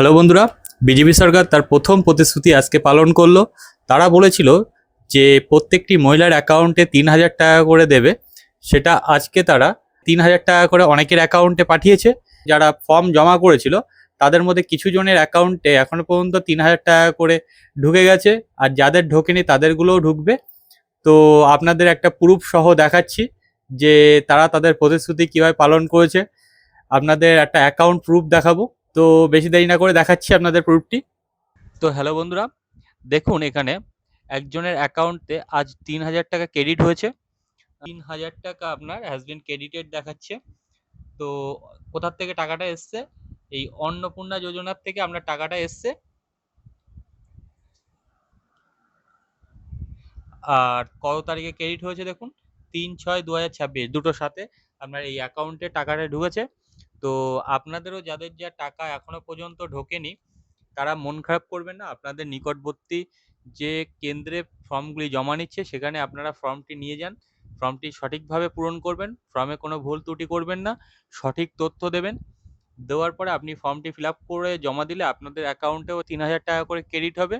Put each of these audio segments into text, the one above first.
Hello বন্ধুরা, BJP সরকার তার প্রথম প্রতিশ্রুতি আজকে পালন করলো। তারা বলেছিল যে প্রত্যেকটি মহিলার অ্যাকাউন্টে 3,000 টাকা করে দেবে। সেটা আজকে তারা 3,000 টাকা করে অনেকের অ্যাকাউন্টে পাঠিয়েছে। যারা ফর্ম জমা করেছিল তাদের মধ্যে কিছু জনের অ্যাকাউন্টে এখনো পর্যন্ত 3,000 টাকা করে ঢুকে গেছে, আর যাদের ঢোকেনি তাদেরগুলোও ঢুকবে। তো আপনাদের একটা প্রুফ সহ দেখাচ্ছি যে তারা তাদের প্রতিশ্রুতি কীভাবে পালন করেছে। আপনাদের একটা অ্যাকাউন্ট প্রুফ দেখাবো। তো বেশি দেরি না করে দেখাচ্ছি আপনাদের প্রুফটি। তো হ্যালো বন্ধুরা, দেখুন এখানে একজনের অ্যাকাউন্টে আজ 3,000 টাকা ক্রেডিট হয়েছে। 3,000 টাকা আপনার হ্যাজ বিন ক্রেডিটেড দেখাচ্ছে। তো কোথার থেকে টাকাটা এসছে? এই অন্নপূর্ণা যোজনার থেকে আপনার টাকাটা এসছে। আর কত তারিখে ক্রেডিট হয়েছে দেখুন, 3/6/2026 দুটোর সাথে আপনার এই অ্যাকাউন্টে টাকাটা ঢুকেছে। তো আপনাদেরও যাদের যা টাকা এখনো পর্যন্ত ঢোকেনি তারা মন খারাপ করবেন না। আপনাদের নিকটবর্তী যে কেন্দ্রে ফর্মগুলি জমা নিচ্ছে সেখানে আপনারা ফর্মটি নিয়ে যান। ফর্মটি সঠিকভাবে পূরণ করবেন, ফর্মে কোনো ভুল ত্রুটি করবেন না, সঠিক তথ্য দেবেন। দেওয়ার পরে আপনি ফর্মটি ফিল আপ করে জমা দিলে আপনাদের অ্যাকাউন্টেও 3,000 টাকা করে ক্রেডিট হবে।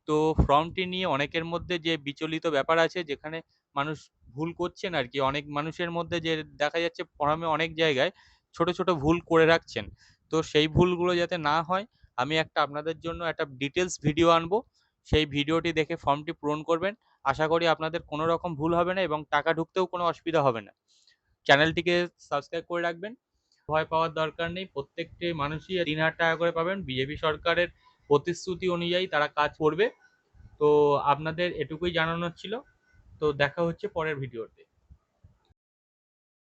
তো ফর্মটি নিয়ে অনেকের মধ্যে যে বিচলিত ব্যাপার আছে, যেখানে মানুষ ভুল করছেন আর কি, অনেক মানুষের মধ্যে যে দেখা যাচ্ছে ফর্মে অনেক জায়গায় ছোট ছোট ভুল করে রাখছেন। তো সেই ভুলগুলো যাতে না হয় আমি একটা আপনাদের জন্য একটা ডিটেলস ভিডিও আনবো। সেই ভিডিওটি দেখে ফর্মটি পূরণ করবেন। আশা করি আপনাদের কোনো রকম ভুল হবে না এবং টাকা ঢুকতেও কোনো অসুবিধা হবে না। চ্যানেলটিকে সাবস্ক্রাইব করে রাখবেন। ভয় পাওয়ার দরকার নেই, প্রত্যেকটি মানুষই 3,000 টাকা করে পাবেন। বিজেপি সরকারের প্রতিশ্রুতি অনুযায়ী তারা কাজ করবে। তো আপনাদের এটুকুই জানানোর ছিল। তো দেখা হচ্ছে পরের ভিডিওতে।